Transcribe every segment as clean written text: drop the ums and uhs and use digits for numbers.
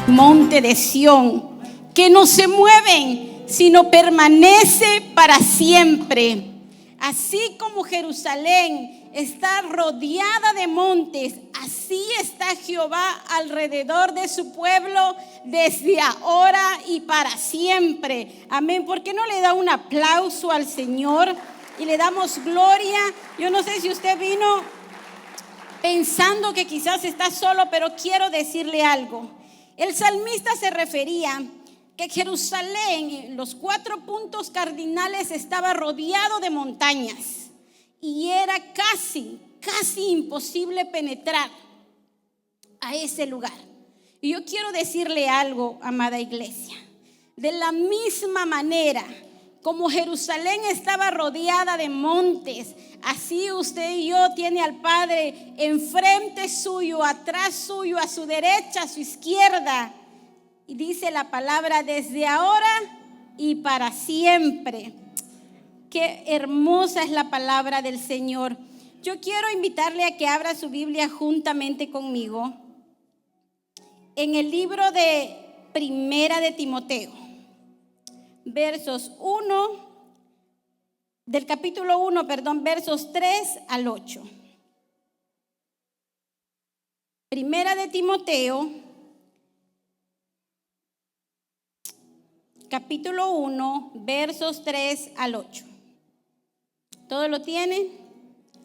monte de Sión, que no se mueven, sino permanece para siempre. Así como Jerusalén está rodeada de montes, así está Jehová alrededor de su pueblo desde ahora y para siempre. Amén. ¿Por qué no le da un aplauso al Señor y le damos gloria? Yo no sé si usted vino pensando que quizás está solo, pero quiero decirle algo. El salmista se refería que Jerusalén, los 4 puntos cardinales, estaba rodeado de montañas y era casi imposible penetrar a ese lugar. Y yo quiero decirle algo, amada iglesia. De la misma manera como Jerusalén estaba rodeada de montes, así usted y yo tiene al Padre enfrente suyo, atrás suyo, a su derecha, a su izquierda. Y dice la palabra desde ahora y para siempre. Qué hermosa es la palabra del Señor. Yo quiero invitarle a que abra su Biblia juntamente conmigo en el libro de Primera de Timoteo, capítulo 1, versos 3 al 8. Primera de Timoteo, capítulo 1, versos 3 al 8. ¿Todo lo tienen?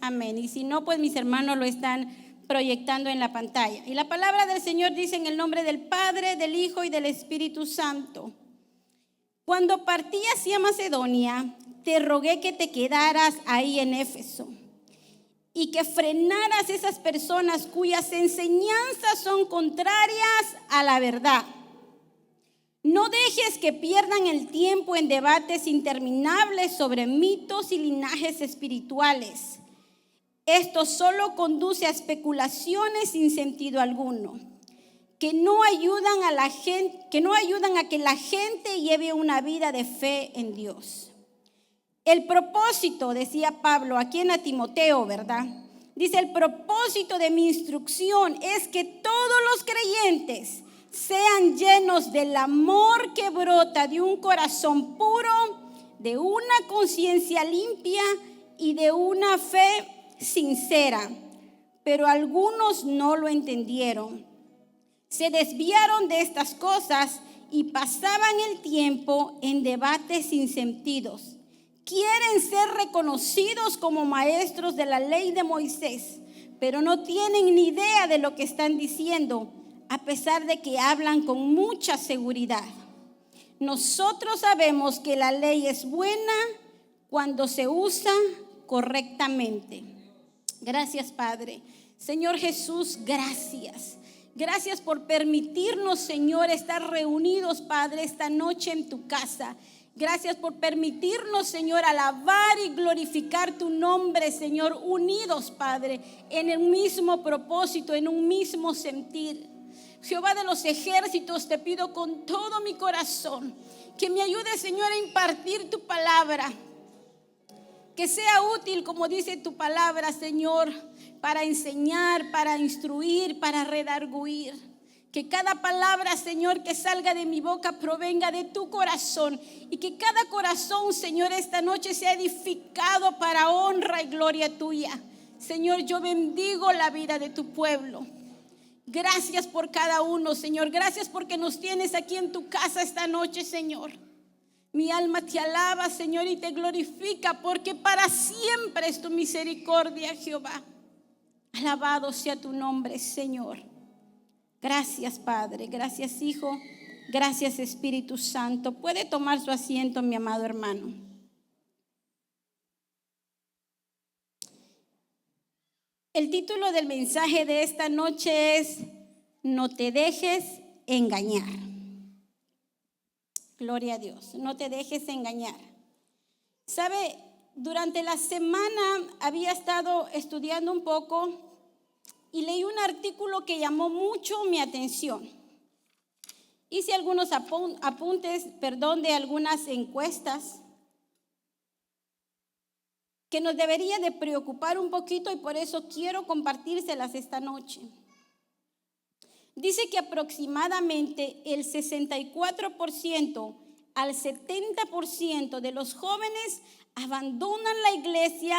Amén. Y si no, pues mis hermanos lo están proyectando en la pantalla. Y la palabra del Señor dice en el nombre del Padre, del Hijo y del Espíritu Santo. Cuando partí hacia Macedonia, te rogué que te quedaras ahí en Éfeso y que frenaras esas personas cuyas enseñanzas son contrarias a la verdad. No dejes que pierdan el tiempo en debates interminables sobre mitos y linajes espirituales. Esto solo conduce a especulaciones sin sentido alguno, que no ayudan a que la gente lleve una vida de fe en Dios. El propósito, decía Pablo aquí en Timoteo, ¿verdad? Dice, el propósito de mi instrucción es que todos los creyentes sean llenos del amor que brota de un corazón puro, de una conciencia limpia y de una fe sincera. Pero algunos no lo entendieron. Se desviaron de estas cosas y pasaban el tiempo en debates sin sentidos. Quieren ser reconocidos como maestros de la ley de Moisés, pero no tienen ni idea de lo que están diciendo, a pesar de que hablan con mucha seguridad. Nosotros sabemos que la ley es buena cuando se usa correctamente. Gracias, Padre. Señor Jesús, gracias. Gracias por permitirnos, Señor, estar reunidos, Padre, esta noche en tu casa. Gracias por permitirnos, Señor, alabar y glorificar tu nombre, Señor, unidos, Padre, en el mismo propósito, en un mismo sentir. Jehová de los ejércitos, te pido con todo mi corazón que me ayude, Señor, a impartir tu palabra. Que sea útil, como dice tu palabra, Señor, para enseñar, para instruir, para redarguir. Que cada palabra, Señor, que salga de mi boca provenga de tu corazón. Y que cada corazón, Señor, esta noche sea edificado para honra y gloria tuya. Señor, yo bendigo la vida de tu pueblo. Gracias por cada uno, Señor. Gracias porque nos tienes aquí en tu casa esta noche, Señor. Mi alma te alaba, Señor, y te glorifica, porque para siempre es tu misericordia, Jehová. Alabado sea tu nombre, Señor. Gracias, Padre. Gracias, Hijo. Gracias, Espíritu Santo. Puede tomar su asiento, mi amado hermano. El título del mensaje de esta noche es: no te dejes engañar. Gloria a Dios. No te dejes engañar. ¿Sabe? Durante la semana había estado estudiando un poco y leí un artículo que llamó mucho mi atención. Hice algunos apuntes de algunas encuestas que nos debería de preocupar un poquito, y por eso quiero compartírselas esta noche. dice que aproximadamente el 64% al 70% de los jóvenes abandonan la iglesia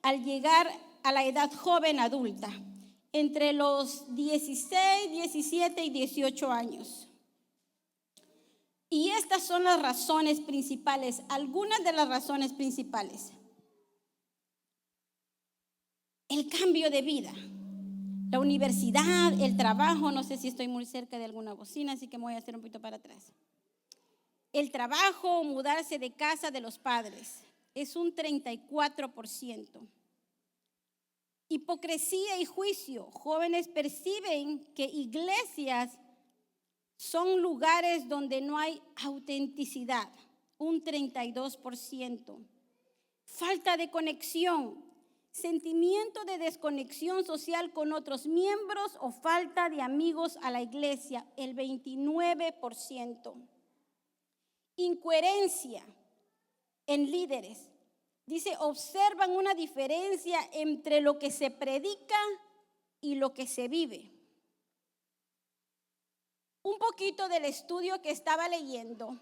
al llegar a la edad joven adulta, entre los 16, 17 y 18 años. Y estas son las razones principales, algunas de las razones principales. El cambio de vida, la universidad, el trabajo, no sé si estoy muy cerca de alguna bocina, así que me voy a hacer un poquito para atrás. El trabajo, mudarse de casa de los padres, es un 34%. Hipocresía y juicio, jóvenes perciben que iglesias son lugares donde no hay autenticidad, un 32%. Falta de conexión, sentimiento de desconexión social con otros miembros o falta de amigos a la iglesia, el 29%. Incoherencia en líderes. Dice, observan una diferencia entre lo que se predica y lo que se vive. Un poquito del estudio que estaba leyendo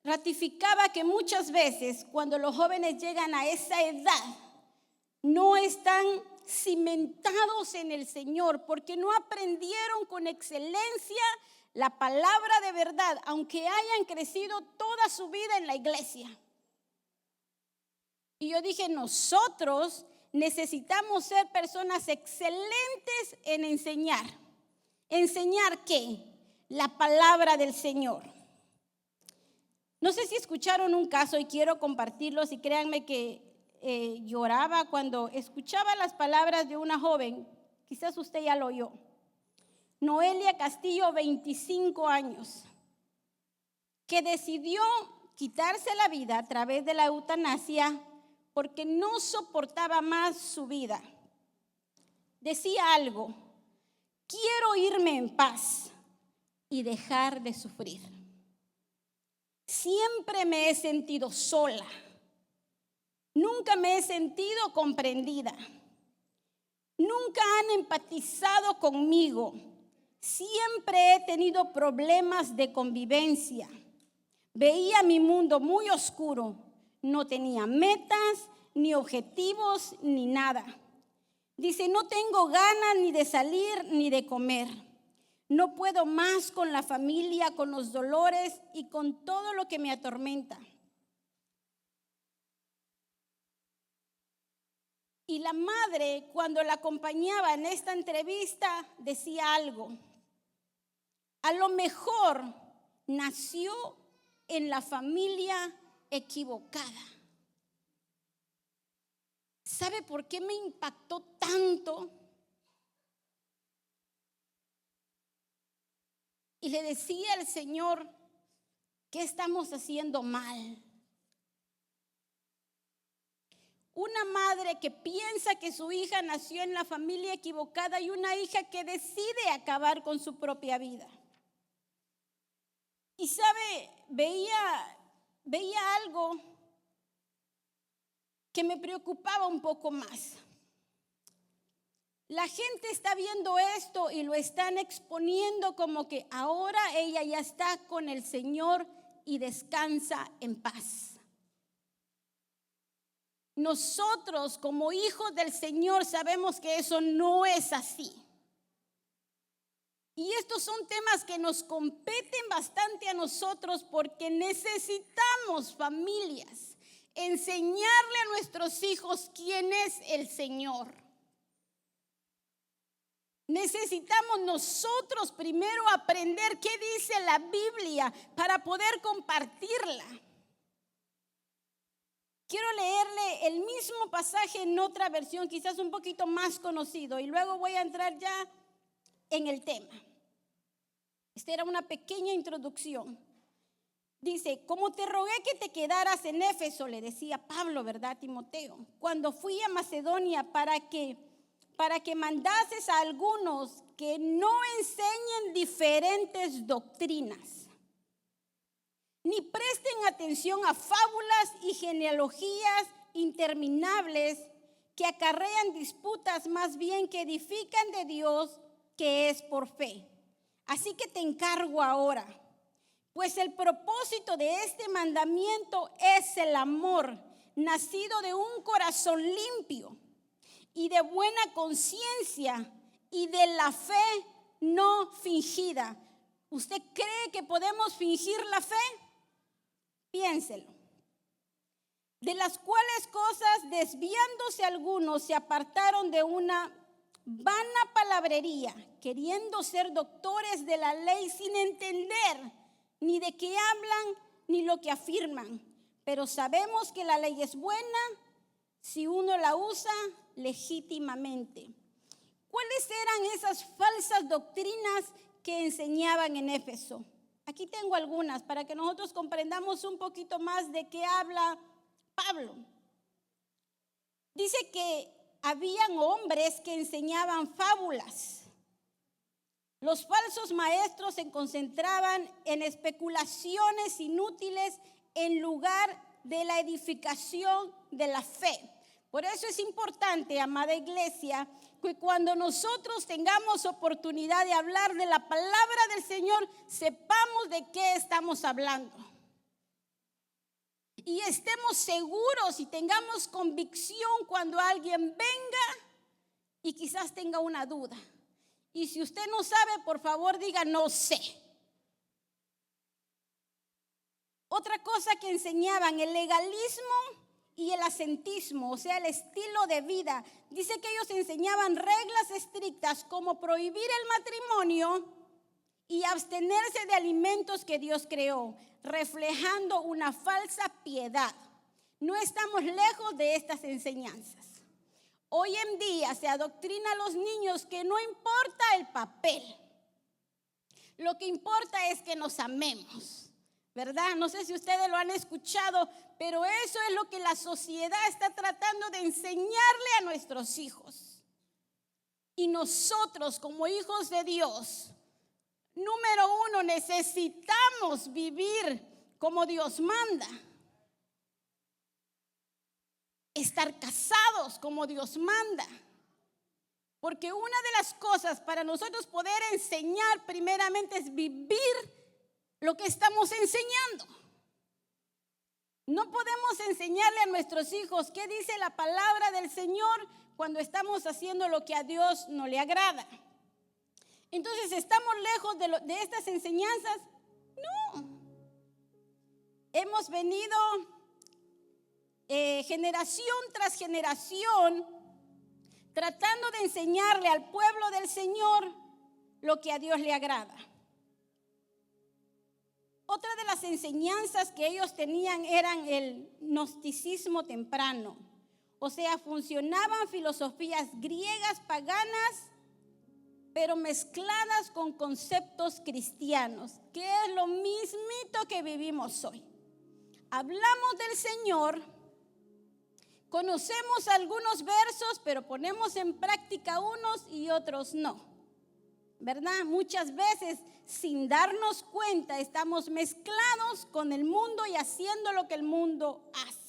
ratificaba que muchas veces cuando los jóvenes llegan a esa edad no están cimentados en el Señor porque no aprendieron con excelencia la palabra de verdad, aunque hayan crecido toda su vida en la iglesia. Y yo dije, nosotros necesitamos ser personas excelentes en enseñar. ¿Enseñar qué? La palabra del Señor. No sé si escucharon un caso y quiero compartirlos y créanme que lloraba cuando escuchaba las palabras de una joven, quizás usted ya lo oyó. Noelia Castillo, 25 años, que decidió quitarse la vida a través de la eutanasia porque no soportaba más su vida. Decía algo, quiero irme en paz y dejar de sufrir. Siempre me he sentido sola. Nunca me he sentido comprendida. Nunca han empatizado conmigo. Siempre he tenido problemas de convivencia. Veía mi mundo muy oscuro. No tenía metas, ni objetivos, ni nada. Dice, no tengo ganas ni de salir ni de comer. No puedo más con la familia, con los dolores y con todo lo que me atormenta. Y la madre, cuando la acompañaba en esta entrevista, decía algo. A lo mejor nació en la familia equivocada. ¿Sabe por qué me impactó tanto? Y le decía al Señor, ¿qué estamos haciendo mal? Una madre que piensa que su hija nació en la familia equivocada y una hija que decide acabar con su propia vida. Y sabe, veía algo que me preocupaba un poco más. La gente está viendo esto y lo están exponiendo como que ahora ella ya está con el Señor y descansa en paz. Nosotros como hijos del Señor sabemos que eso no es así. Y estos son temas que nos competen bastante a nosotros porque necesitamos, familias, enseñarle a nuestros hijos quién es el Señor. Necesitamos nosotros primero aprender qué dice la Biblia para poder compartirla. Quiero leerle el mismo pasaje en otra versión, quizás un poquito más conocido, y luego voy a entrar ya en el tema. Esta era una pequeña introducción. Dice, como te rogué que te quedaras en Éfeso, le decía Pablo, ¿verdad, Timoteo? Cuando fui a Macedonia para que mandases a algunos que no enseñen diferentes doctrinas, ni presten atención a fábulas y genealogías interminables que acarrean disputas, más bien que edifican de Dios, que es por fe. Así que te encargo ahora, pues el propósito de este mandamiento es el amor, nacido de un corazón limpio y de buena conciencia y de la fe no fingida. ¿Usted cree que podemos fingir la fe? Piénselo. De las cuales cosas, desviándose algunos, se apartaron de una vana palabrería, queriendo ser doctores de la ley sin entender ni de qué hablan ni lo que afirman. Pero sabemos que la ley es buena si uno la usa legítimamente. ¿Cuáles eran esas falsas doctrinas que enseñaban en Éfeso? Aquí tengo algunas para que nosotros comprendamos un poquito más de qué habla Pablo. Dice que habían hombres que enseñaban fábulas. Los falsos maestros se concentraban en especulaciones inútiles en lugar de la edificación de la fe. Por eso es importante, amada iglesia, que cuando nosotros tengamos oportunidad de hablar de la palabra del Señor, sepamos de qué estamos hablando. Y estemos seguros y tengamos convicción cuando alguien venga y quizás tenga una duda. Y si usted no sabe, por favor diga no sé. Otra cosa que enseñaban, el legalismo y el ascetismo, o sea, el estilo de vida. Dice que ellos enseñaban reglas estrictas como prohibir el matrimonio y abstenerse de alimentos que Dios creó, reflejando una falsa piedad. No estamos lejos de estas enseñanzas. Hoy en día se adoctrina a los niños que no importa el papel. Lo que importa es que nos amemos, ¿verdad? No sé si ustedes lo han escuchado, pero eso es lo que la sociedad está tratando de enseñarle a nuestros hijos. Y nosotros, como hijos de Dios, número uno, necesitamos vivir como Dios manda. Estar casados como Dios manda. Porque una de las cosas para nosotros poder enseñar primeramente es vivir lo que estamos enseñando. No podemos enseñarle a nuestros hijos qué dice la palabra del Señor cuando estamos haciendo lo que a Dios no le agrada. Entonces, ¿estamos lejos de estas enseñanzas? No. Hemos venido generación tras generación tratando de enseñarle al pueblo del Señor lo que a Dios le agrada. Otra de las enseñanzas que ellos tenían eran el gnosticismo temprano. O sea, funcionaban filosofías griegas paganas, pero mezcladas con conceptos cristianos, que es lo mismito que vivimos hoy. Hablamos del Señor, conocemos algunos versos, pero ponemos en práctica unos y otros no, ¿verdad? Muchas veces, sin darnos cuenta, estamos mezclados con el mundo y haciendo lo que el mundo hace.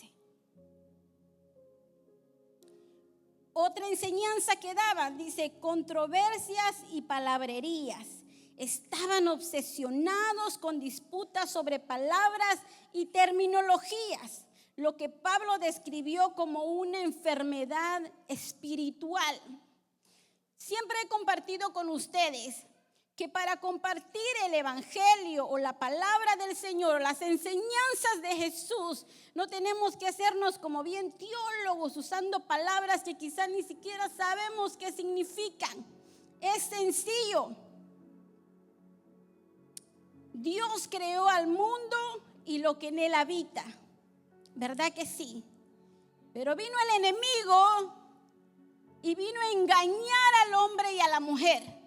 Otra enseñanza que daban, dice, controversias y palabrerías. Estaban obsesionados con disputas sobre palabras y terminologías, lo que Pablo describió como una enfermedad espiritual. Siempre he compartido con ustedes que para compartir el evangelio o la palabra del Señor, las enseñanzas de Jesús, no tenemos que hacernos como bien teólogos usando palabras que quizás ni siquiera sabemos qué significan. Es sencillo. Dios creó al mundo y lo que en él habita, ¿verdad que sí? Pero vino el enemigo y vino a engañar al hombre y a la mujer.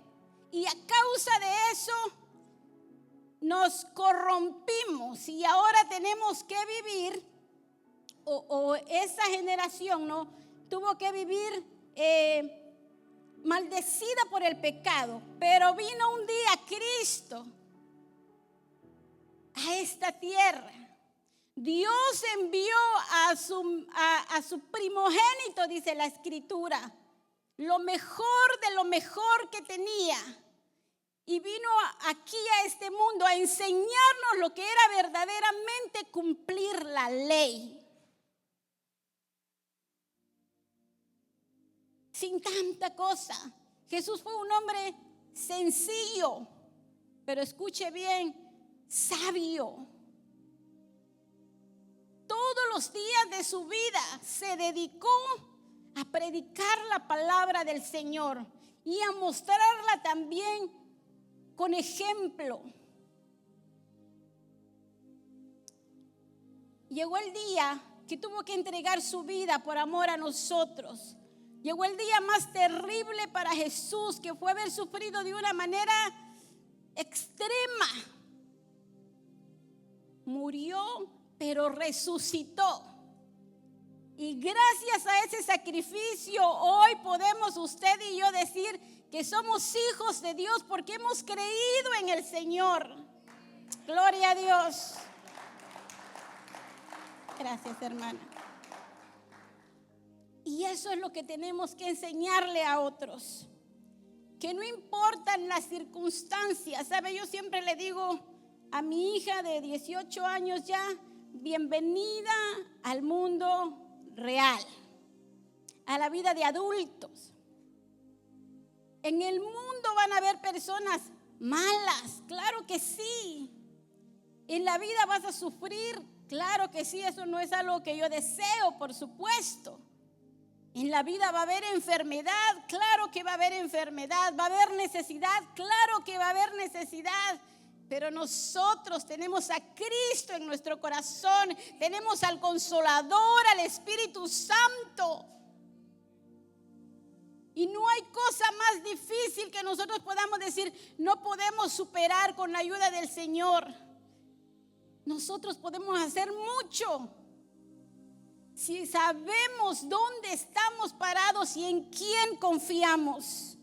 Y a causa de eso nos corrompimos y ahora tenemos que vivir, o esa generación no tuvo que vivir maldecida por el pecado. Pero vino un día Cristo a esta tierra. Dios envió a su primogénito, dice la Escritura, lo mejor de lo mejor que tenía. Y vino aquí a este mundo a enseñarnos lo que era verdaderamente cumplir la ley. Sin tanta cosa. Jesús fue un hombre sencillo, pero escuche bien, sabio. Todos los días de su vida se dedicó a predicar la palabra del Señor y a mostrarla también con ejemplo. Llegó el día que tuvo que entregar su vida por amor a nosotros. Llegó el día más terrible para Jesús, que fue haber sufrido de una manera extrema. Murió, pero resucitó. Y gracias a ese sacrificio, hoy podemos usted y yo decir que somos hijos de Dios porque hemos creído en el Señor. Gloria a Dios. Gracias, hermana. Y eso es lo que tenemos que enseñarle a otros. Que no importan las circunstancias. ¿Sabe? Yo siempre le digo a mi hija de 18 años ya, bienvenida al mundo real, a la vida de adultos. En el mundo van a haber personas malas, claro que sí. En la vida vas a sufrir, claro que sí, eso no es algo que yo deseo, por supuesto. En la vida va a haber enfermedad, claro que va a haber enfermedad, va a haber necesidad, claro que va a haber necesidad. Pero nosotros tenemos a Cristo en nuestro corazón, tenemos al Consolador, al Espíritu Santo. Y no hay cosa más difícil que nosotros podamos decir, no podemos superar con la ayuda del Señor. Nosotros podemos hacer mucho si sabemos dónde estamos parados y en quién confiamos.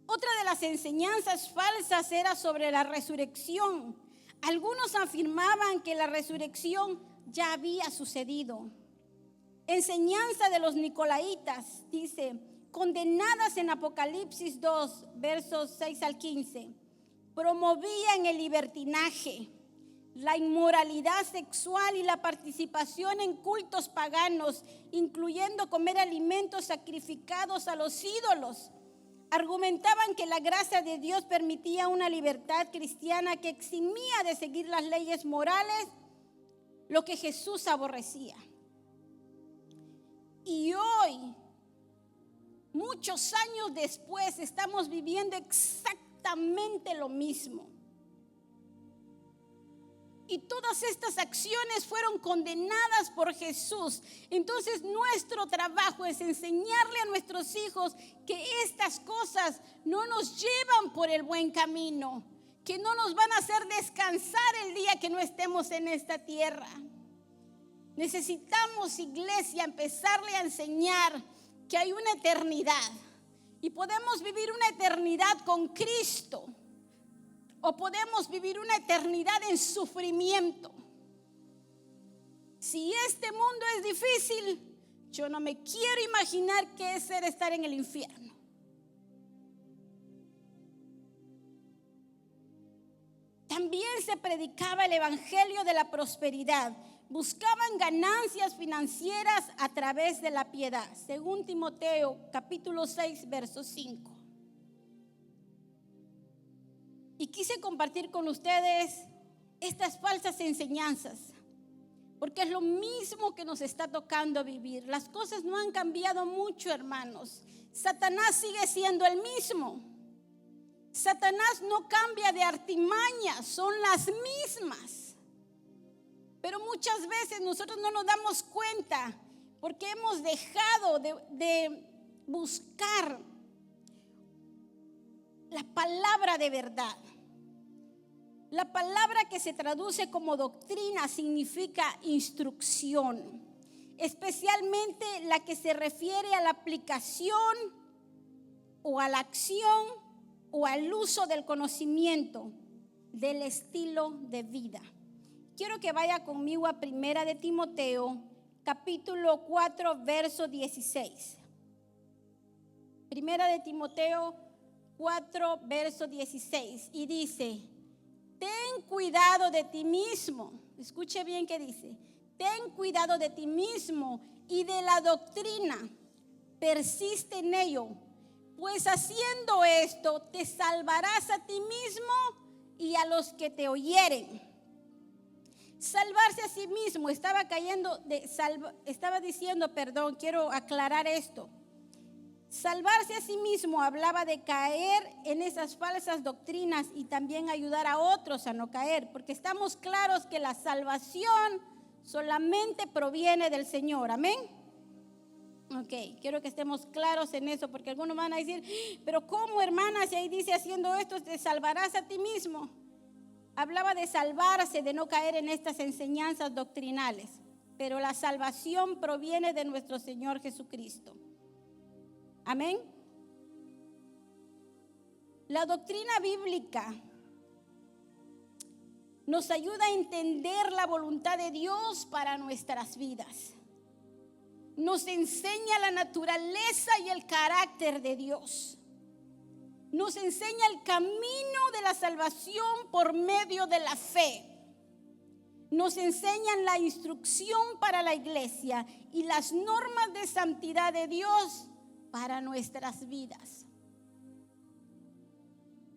Otra de las enseñanzas falsas era sobre la resurrección. Algunos afirmaban que la resurrección ya había sucedido. Enseñanza de los Nicolaitas, dice, condenadas en Apocalipsis 2, versos 6 al 15, promovían el libertinaje, la inmoralidad sexual y la participación en cultos paganos, incluyendo comer alimentos sacrificados a los ídolos. Argumentaban que la gracia de Dios permitía una libertad cristiana que eximía de seguir las leyes morales, lo que Jesús aborrecía. Y hoy, muchos años después, estamos viviendo exactamente lo mismo. Y todas estas acciones fueron condenadas por Jesús. Entonces nuestro trabajo es enseñarle a nuestros hijos que estas cosas no nos llevan por el buen camino, que no nos van a hacer descansar el día que no estemos en esta tierra. Necesitamos, iglesia, empezarle a enseñar que hay una eternidad y podemos vivir una eternidad con Cristo. O podemos vivir una eternidad en sufrimiento. Si este mundo es difícil, yo no me quiero imaginar qué es ser estar en el infierno. También se predicaba el evangelio de la prosperidad. Buscaban ganancias financieras a través de la piedad. Según Timoteo, capítulo 6, verso 5. Y quise compartir con ustedes estas falsas enseñanzas, porque es lo mismo que nos está tocando vivir. Las cosas no han cambiado mucho, hermanos. Satanás sigue siendo el mismo. Satanás no cambia de artimaña, son las mismas. Pero muchas veces nosotros no nos damos cuenta porque hemos dejado de buscar la palabra de verdad. La palabra que se traduce como doctrina significa instrucción, especialmente la que se refiere a la aplicación o a la acción o al uso del conocimiento del estilo de vida. Quiero que vaya conmigo a Primera de Timoteo, capítulo 4, verso 16. Primera de Timoteo 4, verso 16. Y dice, ten cuidado de ti mismo. Escuche bien qué dice. Ten cuidado de ti mismo y de la doctrina. Persiste en ello, pues haciendo esto te salvarás a ti mismo y a los que te oyeren. Salvarse a sí mismo, estaba diciendo, quiero aclarar esto. Salvarse a sí mismo hablaba de caer en esas falsas doctrinas y también ayudar a otros a no caer, porque estamos claros que la salvación solamente proviene del Señor. Amén. Ok, quiero que estemos claros en eso, porque algunos van a decir, pero ¿cómo, hermana? Si ahí dice haciendo esto te salvarás a ti mismo. Hablaba de salvarse, de no caer en estas enseñanzas doctrinales, pero la salvación proviene de nuestro Señor Jesucristo. Amén. La doctrina bíblica nos ayuda a entender la voluntad de Dios para nuestras vidas. Nos enseña la naturaleza y el carácter de Dios. Nos enseña el camino de la salvación por medio de la fe. Nos enseñan la instrucción para la iglesia y las normas de santidad de Dios para nuestras vidas.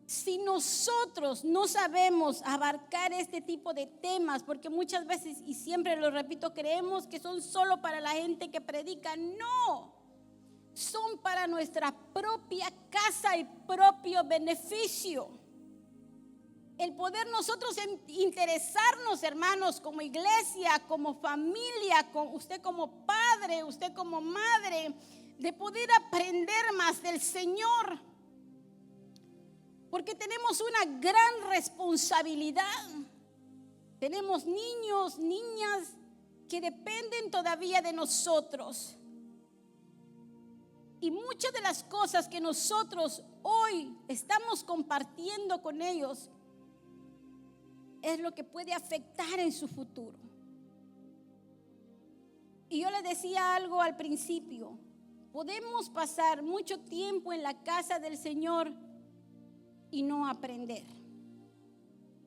Si nosotros no sabemos abarcar este tipo de temas, porque muchas veces, y siempre lo repito, creemos que son solo para la gente que predica. No, son para nuestra propia casa y propio beneficio. El poder nosotros interesarnos, hermanos, como iglesia, como familia, usted como padre, usted como madre, de poder aprender más del Señor. Porque tenemos una gran responsabilidad. Tenemos niños, niñas que dependen todavía de nosotros. Y muchas de las cosas que nosotros hoy estamos compartiendo con ellos es lo que puede afectar en su futuro. Y yo les decía algo al principio. Podemos pasar mucho tiempo en la casa del Señor y no aprender.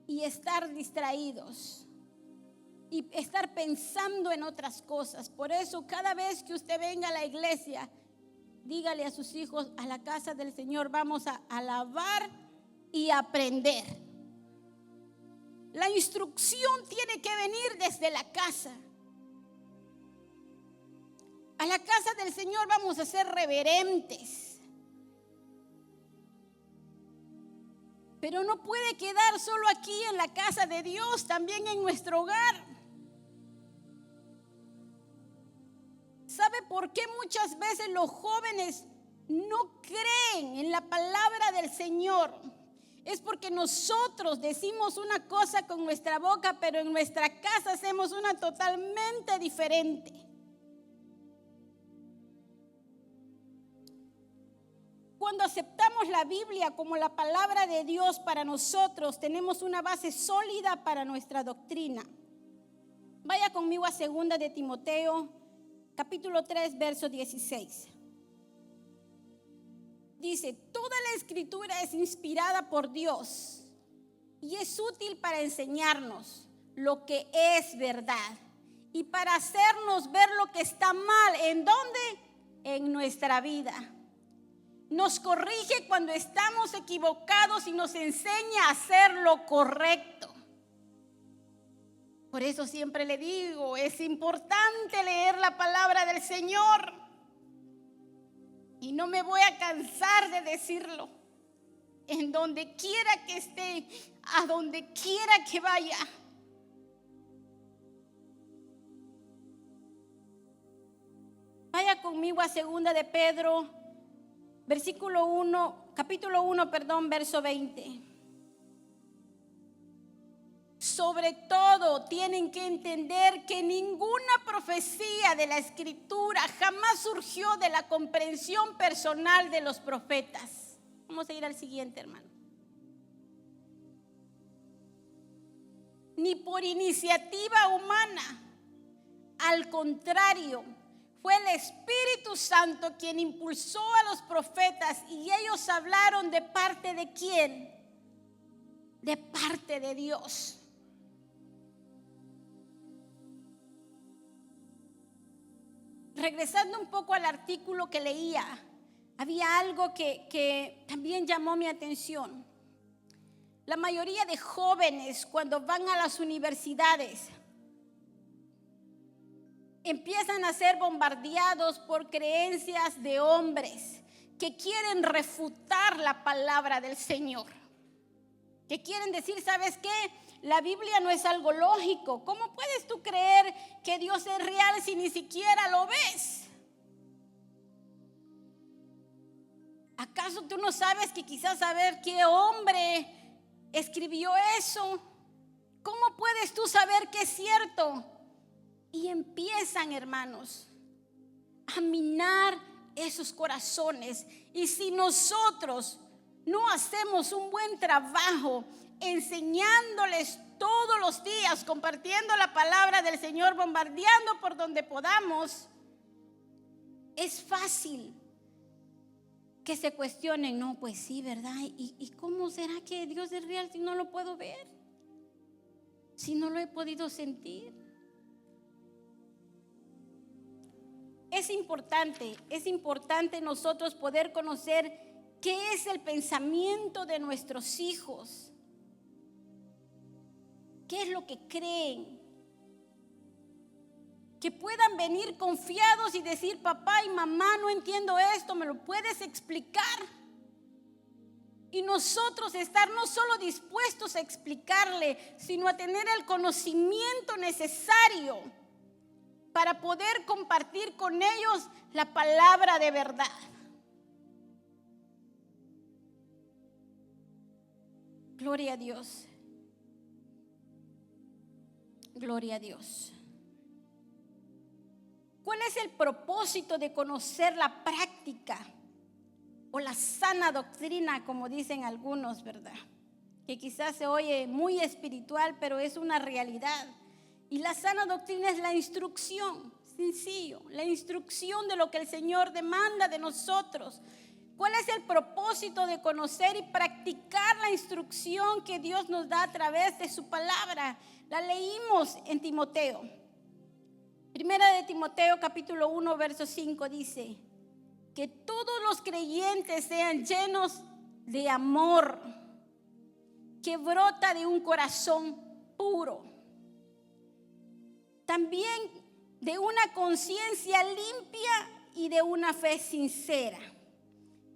Y estar distraídos. Y estar pensando en otras cosas. Por eso cada vez que usted venga a la iglesia, dígale a sus hijos, a la casa del Señor vamos a alabar y aprender. La instrucción tiene que venir desde la casa. A la casa del Señor vamos a ser reverentes. Pero no puede quedar solo aquí en la casa de Dios, también en nuestro hogar. ¿Sabe por qué muchas veces los jóvenes no creen en la palabra del Señor? Es porque nosotros decimos una cosa con nuestra boca, pero en nuestra casa hacemos una totalmente diferente. Cuando aceptamos la Biblia como la palabra de Dios para nosotros, tenemos una base sólida para nuestra doctrina. Vaya conmigo a 2 de Timoteo, capítulo 3, verso 16. Dice, toda la escritura es inspirada por Dios y es útil para enseñarnos lo que es verdad y para hacernos ver lo que está mal. ¿En dónde? En nuestra vida. Nos corrige cuando estamos equivocados y nos enseña a hacer lo correcto. Por eso siempre le digo, es importante leer la palabra del Señor. Y no me voy a cansar de decirlo. En donde quiera que esté, a donde quiera que vaya. Vaya conmigo a 2 de Pedro, capítulo 1, verso 20. Sobre todo tienen que entender que ninguna profecía de la Escritura jamás surgió de la comprensión personal de los profetas. Vamos a ir al siguiente, hermano. Ni por iniciativa humana. Al contrario, Fue el Espíritu Santo quien impulsó a los profetas y ellos hablaron de parte de ¿quién? De parte de Dios. Regresando un poco al artículo que leía, había algo que también llamó mi atención. La mayoría de jóvenes cuando van a las universidades empiezan a ser bombardeados por creencias de hombres que quieren refutar la palabra del Señor. Que quieren decir, ¿sabes qué? La Biblia no es algo lógico. ¿Cómo puedes tú creer que Dios es real si ni siquiera lo ves? ¿Acaso tú no sabes que quizás saber qué hombre escribió eso? ¿Cómo puedes tú saber que es cierto? Y empiezan, hermanos, a minar esos corazones. Y si nosotros no hacemos un buen trabajo enseñándoles todos los días, compartiendo la palabra del Señor, bombardeando por donde podamos, es fácil que se cuestionen. No, pues sí, ¿verdad? ¿Y cómo será que Dios es real si no lo puedo ver? Si no lo he podido sentir. Es importante nosotros poder conocer qué es el pensamiento de nuestros hijos. ¿Qué es lo que creen? Que puedan venir confiados y decir, papá y mamá, no entiendo esto, ¿me lo puedes explicar? Y nosotros estar no solo dispuestos a explicarle, sino a tener el conocimiento necesario para poder compartir con ellos la palabra de verdad. Gloria a Dios. Gloria a Dios. ¿Cuál es el propósito de conocer la práctica o la sana doctrina, como dicen algunos, verdad? Que quizás se oye muy espiritual, pero es una realidad. Y la sana doctrina es la instrucción, sencillo, la instrucción de lo que el Señor demanda de nosotros. ¿Cuál es el propósito de conocer y practicar la instrucción que Dios nos da a través de su palabra? La leímos en Timoteo. Primera de Timoteo capítulo 1 verso 5 dice que todos los creyentes sean llenos de amor que brota de un corazón puro. También de una conciencia limpia y de una fe sincera.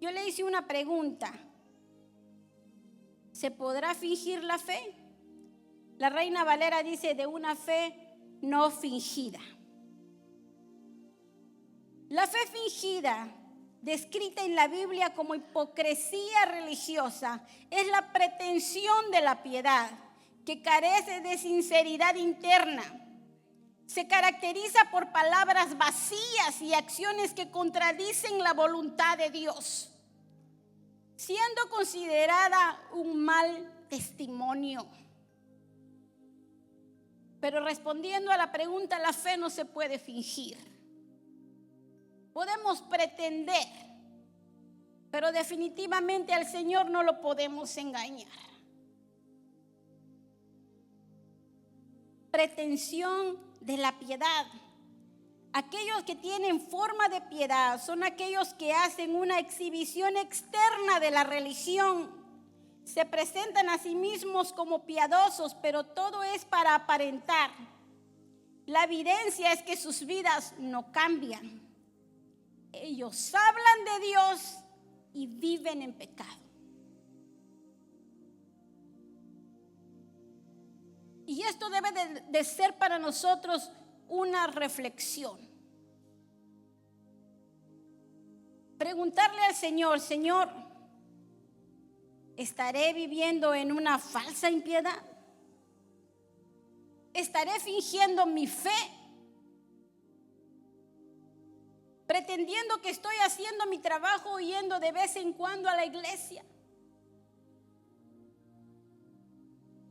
Yo le hice una pregunta. ¿Se podrá fingir la fe? La Reina Valera dice de una fe no fingida. La fe fingida, descrita en la Biblia como hipocresía religiosa, es la pretensión de la piedad que carece de sinceridad interna. Se caracteriza por palabras vacías y acciones que contradicen la voluntad de Dios, siendo considerada un mal testimonio. Pero respondiendo a la pregunta, la fe no se puede fingir. Podemos pretender, pero definitivamente al Señor no lo podemos engañar. Pretensión de la piedad. Aquellos que tienen forma de piedad son aquellos que hacen una exhibición externa de la religión. Se presentan a sí mismos como piadosos, pero todo es para aparentar. La evidencia es que sus vidas no cambian. Ellos hablan de Dios y viven en pecado. Y esto debe de ser para nosotros una reflexión. Preguntarle al Señor, Señor, ¿estaré viviendo en una falsa impiedad? ¿Estaré fingiendo mi fe? Pretendiendo que estoy haciendo mi trabajo yendo de vez en cuando a la iglesia.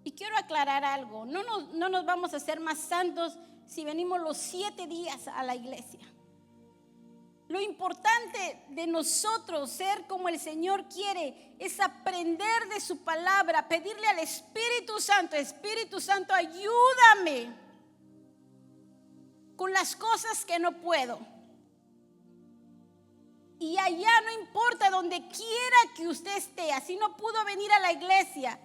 Y quiero aclarar algo, no nos vamos a hacer más santos si venimos los 7 días a la iglesia. Lo importante de nosotros ser como el Señor quiere es aprender de su palabra, pedirle al Espíritu Santo, ayúdame con las cosas que no puedo. Y allá no importa donde quiera que usted esté, así no pudo venir a la iglesia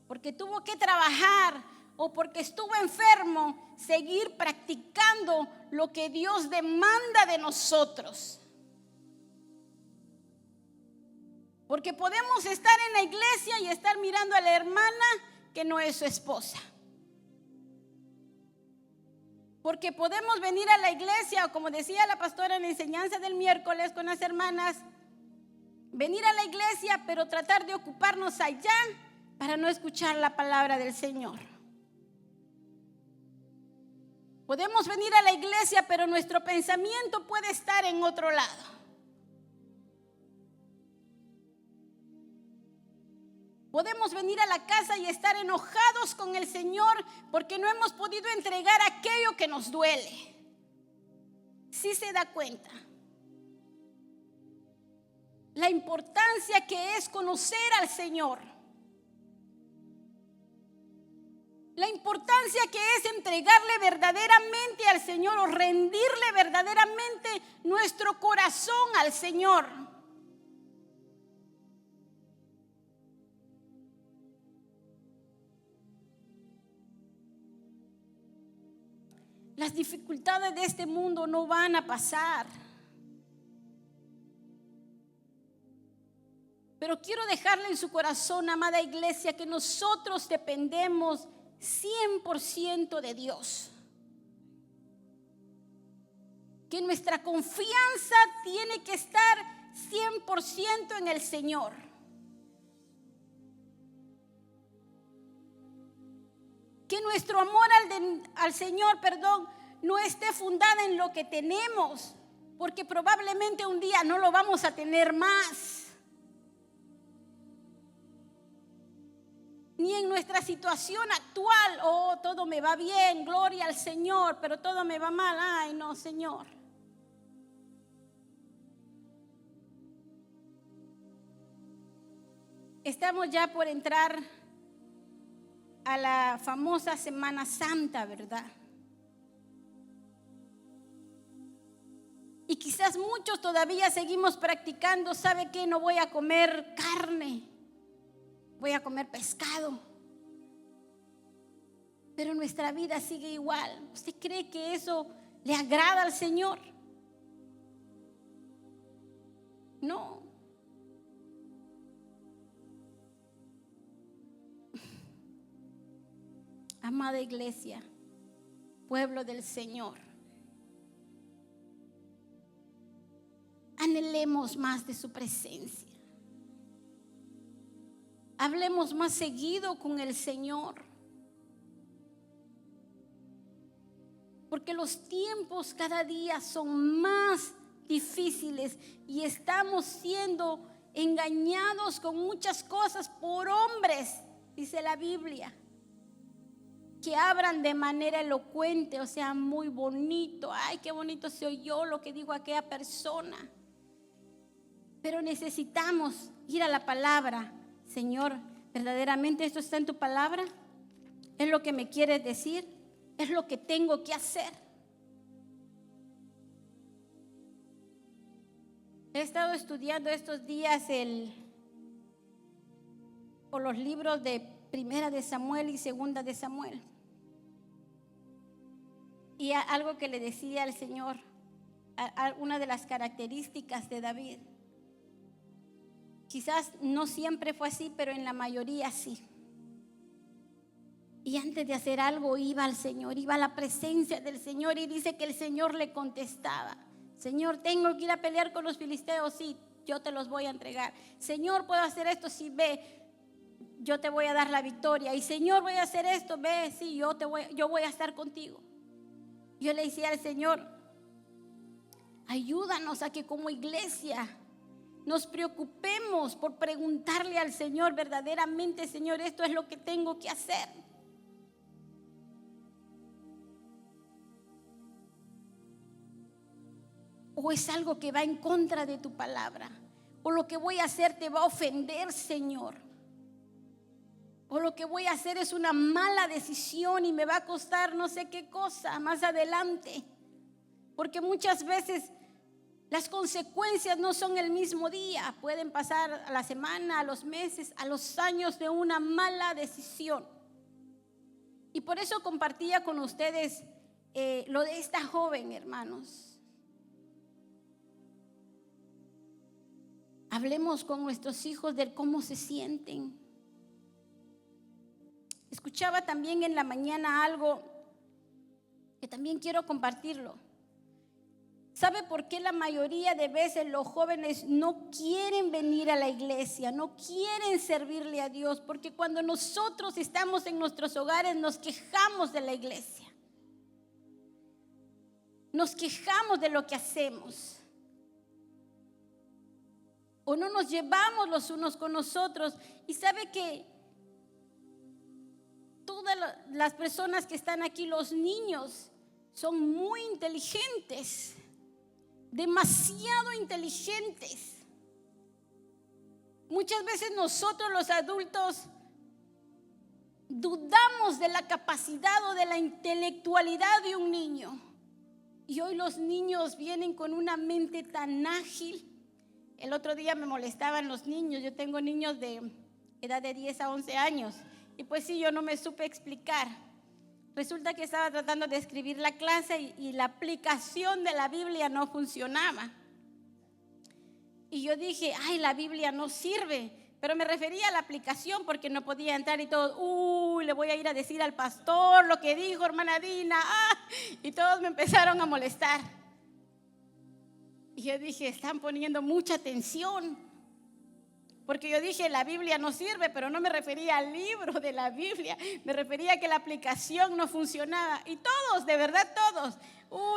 porque tuvo que trabajar o porque estuvo enfermo, seguir practicando lo que Dios demanda de nosotros. Porque podemos estar en la iglesia y estar mirando a la hermana que no es su esposa. Porque podemos venir a la iglesia, o como decía la pastora en la enseñanza del miércoles con las hermanas, venir a la iglesia pero tratar de ocuparnos allá para no escuchar la palabra del Señor. Podemos venir a la iglesia pero nuestro pensamiento puede estar en otro lado. Podemos venir a la casa y estar enojados con el Señor porque no hemos podido entregar aquello que nos duele. ¿Sí se da cuenta? La importancia que es conocer al Señor. La importancia que es entregarle verdaderamente al Señor o rendirle verdaderamente nuestro corazón al Señor. Las dificultades de este mundo no van a pasar. Pero quiero dejarle en su corazón, amada iglesia, que nosotros dependemos 100% de Dios. Que nuestra confianza tiene que estar 100% en el Señor. Que nuestro amor al Señor, no esté fundada en lo que tenemos, porque probablemente un día no lo vamos a tener más. Ni en nuestra situación actual, todo me va bien, gloria al Señor, pero todo me va mal, ay no, Señor. Estamos ya por entrar a la famosa Semana Santa, ¿verdad? Y quizás muchos todavía seguimos practicando, ¿sabe qué? No voy a comer carne, voy a comer pescado. Pero nuestra vida sigue igual. ¿Usted cree que eso le agrada al Señor? No. Amada iglesia, pueblo del Señor, anhelemos más de su presencia. Hablemos más seguido con el Señor. Porque los tiempos cada día son más difíciles y estamos siendo engañados con muchas cosas por hombres, dice la Biblia, que hablan de manera elocuente, o sea, muy bonito. Ay, qué bonito se oyó lo que dijo aquella persona. Pero necesitamos ir a la palabra. Señor, ¿verdaderamente esto está en tu palabra? ¿Es lo que me quieres decir? ¿Es lo que tengo que hacer? He estado estudiando estos días por los libros de Primera de Samuel y Segunda de Samuel. Y algo que le decía al Señor, una de las características de David. Quizás no siempre fue así, pero en la mayoría sí. Y antes de hacer algo iba al Señor, iba a la presencia del Señor y dice que el Señor le contestaba. Señor, tengo que ir a pelear con los filisteos, sí, yo te los voy a entregar. Señor, puedo hacer esto, sí, ve, yo te voy a dar la victoria. Y Señor, voy a hacer esto, ve, sí, yo voy a estar contigo. Yo le decía al Señor, ayúdanos a que como iglesia nos preocupemos por preguntarle al Señor verdaderamente, Señor, esto es lo que tengo que hacer. ¿O es algo que va en contra de tu palabra? ¿O lo que voy a hacer te va a ofender, Señor? ¿O lo que voy a hacer es una mala decisión y me va a costar no sé qué cosa más adelante? Porque muchas veces las consecuencias no son el mismo día. Pueden pasar a la semana, a los meses, a los años de una mala decisión. Y por eso compartía con ustedes lo de esta joven, hermanos. Hablemos con nuestros hijos de cómo se sienten. Escuchaba también en la mañana algo que también quiero compartirlo. ¿Sabe por qué la mayoría de veces los jóvenes no quieren venir a la iglesia, no quieren servirle a Dios? Porque cuando nosotros estamos en nuestros hogares nos quejamos de la iglesia. Nos quejamos de lo que hacemos. O no nos llevamos los unos con los otros. Y sabe que todas las personas que están aquí, los niños, son muy inteligentes, demasiado inteligentes. Muchas veces nosotros los adultos dudamos de la capacidad o de la intelectualidad de un niño. Y hoy los niños vienen con una mente tan ágil. El otro día me molestaban los niños. Yo tengo niños de edad de 10 a 11 años. Y pues sí, yo no me supe explicar. Resulta que estaba tratando de escribir la clase y la aplicación de la Biblia no funcionaba. Y yo dije, ay, la Biblia no sirve. Pero me refería a la aplicación porque no podía entrar y todo. Le voy a ir a decir al pastor lo que dijo hermana Dina. Y todos me empezaron a molestar. Y yo dije, están poniendo mucha atención. Porque yo dije, la Biblia no sirve, pero no me refería al libro de la Biblia. Me refería a que la aplicación no funcionaba. Y todos, de verdad todos.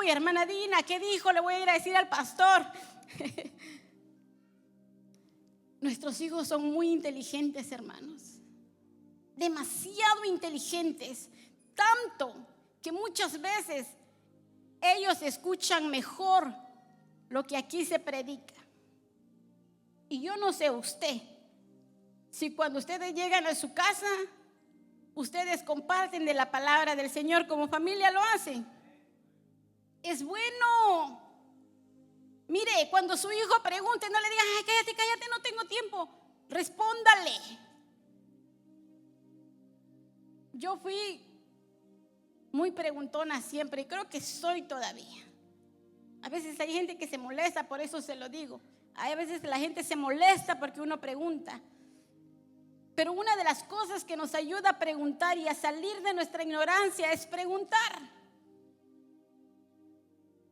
Hermana Dina, ¿qué dijo? Le voy a ir a decir al pastor. Nuestros hijos son muy inteligentes, hermanos. Demasiado inteligentes. Tanto que muchas veces ellos escuchan mejor lo que aquí se predica. Y yo no sé usted, si cuando ustedes llegan a su casa, ustedes comparten de la palabra del Señor como familia lo hacen. Es bueno. Mire, cuando su hijo pregunte, no le diga, ay, cállate, no tengo tiempo. Respóndale. Yo fui muy preguntona siempre y creo que soy todavía. A veces hay gente que se molesta, por eso se lo digo. A veces la gente se molesta porque uno pregunta. Pero una de las cosas que nos ayuda a preguntar y a salir de nuestra ignorancia es preguntar.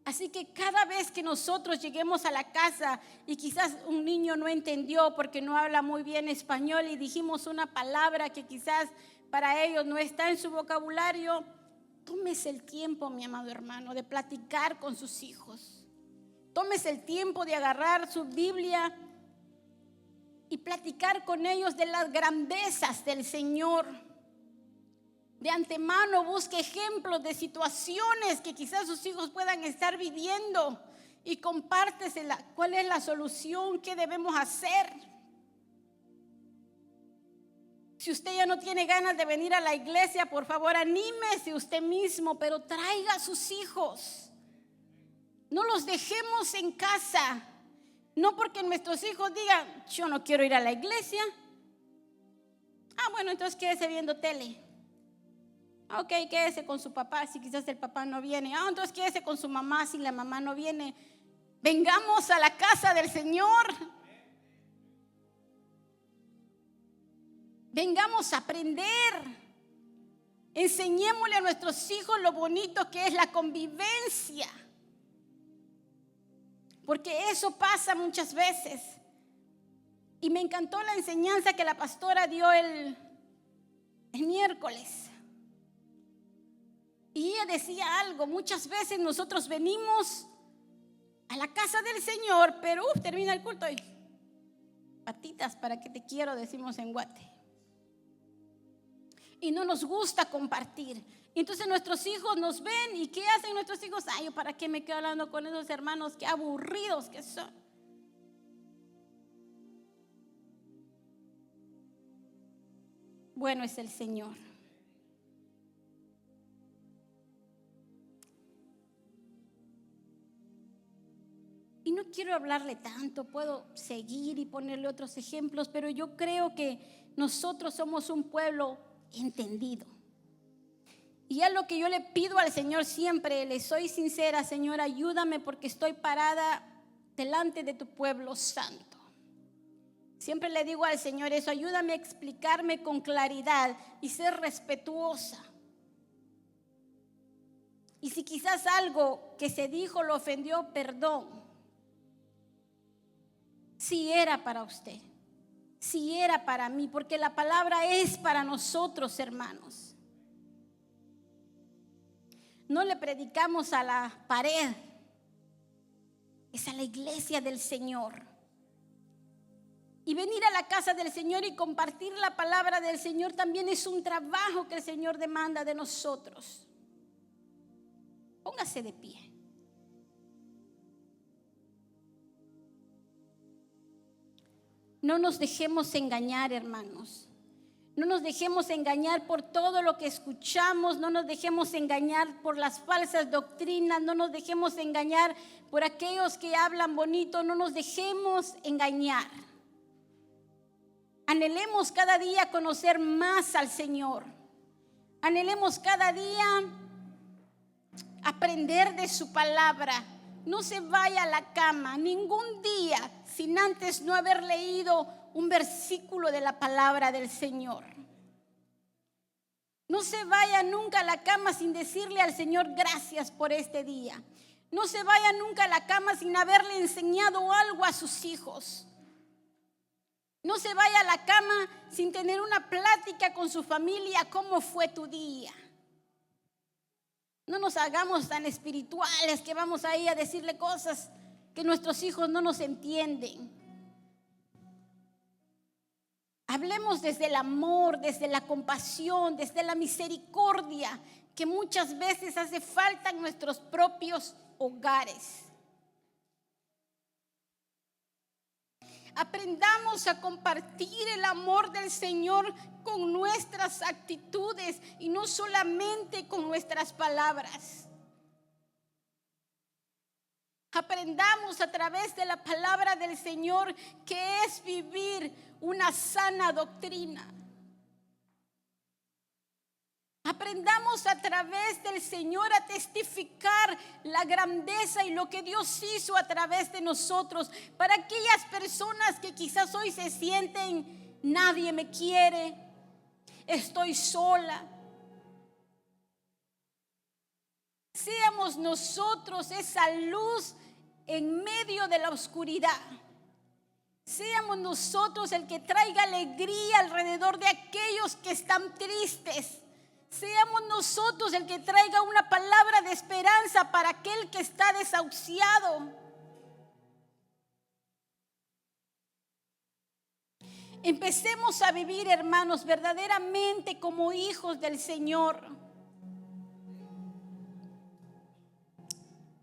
Así que cada vez que nosotros lleguemos a la casa y quizás un niño no entendió porque no habla muy bien español y dijimos una palabra que quizás para ellos no está en su vocabulario, tómese el tiempo, mi amado hermano, de platicar con sus hijos. Tómese el tiempo de agarrar su Biblia y platicar con ellos de las grandezas del Señor. De antemano busque ejemplos de situaciones que quizás sus hijos puedan estar viviendo y compártesela. ¿Cuál es la solución? ¿Qué debemos hacer? Si usted ya no tiene ganas de venir a la iglesia, por favor, anímese usted mismo, pero traiga a sus hijos. No los dejemos en casa. No porque nuestros hijos digan, yo no quiero ir a la iglesia. Bueno, entonces quédese viendo tele. Ok, quédese con su papá si quizás el papá no viene. Entonces quédese con su mamá si la mamá no viene. Vengamos a la casa del Señor. Vengamos a aprender. Enseñémosle a nuestros hijos lo bonito que es la convivencia. Porque eso pasa muchas veces. Y me encantó la enseñanza que la pastora dio el miércoles. Y ella decía algo, muchas veces nosotros venimos a la casa del Señor, pero termina el culto y patitas para que te quiero, decimos en Guate. Y no nos gusta compartir. Y entonces nuestros hijos nos ven, ¿y qué hacen nuestros hijos? Ay, ¿para qué me quedo hablando con esos hermanos? Qué aburridos que son. Bueno es el Señor. Y no quiero hablarle tanto, puedo seguir y ponerle otros ejemplos, pero yo creo que nosotros somos un pueblo entendido. Y es lo que yo le pido al Señor siempre, le soy sincera: Señor, ayúdame porque estoy parada delante de tu pueblo santo. Siempre le digo al Señor eso: ayúdame a explicarme con claridad y ser respetuosa. Y si quizás algo que se dijo lo ofendió, perdón. Si era para usted, si era para mí, porque la palabra es para nosotros, hermanos. No le predicamos a la pared, es a la iglesia del Señor. Y venir a la casa del Señor y compartir la palabra del Señor también es un trabajo que el Señor demanda de nosotros. Póngase de pie. No nos dejemos engañar, hermanos. No nos dejemos engañar por todo lo que escuchamos. No nos dejemos engañar por las falsas doctrinas. No nos dejemos engañar por aquellos que hablan bonito. No nos dejemos engañar. Anhelemos cada día conocer más al Señor. Anhelemos cada día aprender de su palabra. No se vaya a la cama ningún día sin antes no haber leído un versículo de la palabra del Señor. No se vaya nunca a la cama sin decirle al Señor gracias por este día. No se vaya nunca a la cama sin haberle enseñado algo a sus hijos. No se vaya a la cama sin tener una plática con su familia. ¿Cómo fue tu día? No nos hagamos tan espirituales que vamos ahí a decirle cosas que nuestros hijos no nos entienden. Hablemos desde el amor, desde la compasión, desde la misericordia que muchas veces hace falta en nuestros propios hogares. Aprendamos a compartir el amor del Señor con nuestras actitudes y no solamente con nuestras palabras. Aprendamos a través de la palabra del Señor que es vivir una sana doctrina. Aprendamos a través del Señor a testificar la grandeza y lo que Dios hizo a través de nosotros. Para aquellas personas que quizás hoy se sienten, nadie me quiere, estoy sola. Seamos nosotros esa luz en medio de la oscuridad. Seamos nosotros el que traiga alegría alrededor de aquellos que están tristes. Seamos nosotros el que traiga una palabra de esperanza para aquel que está desahuciado. Empecemos a vivir, hermanos, verdaderamente como hijos del Señor.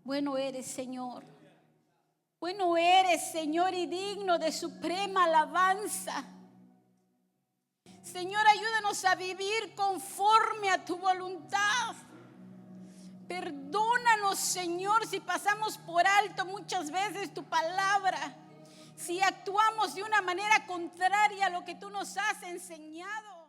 Bueno eres, Señor. Bueno eres, Señor, y digno de suprema alabanza. Señor, ayúdanos a vivir conforme a tu voluntad. Perdónanos, Señor, si pasamos por alto muchas veces tu palabra, si actuamos de una manera contraria a lo que tú nos has enseñado.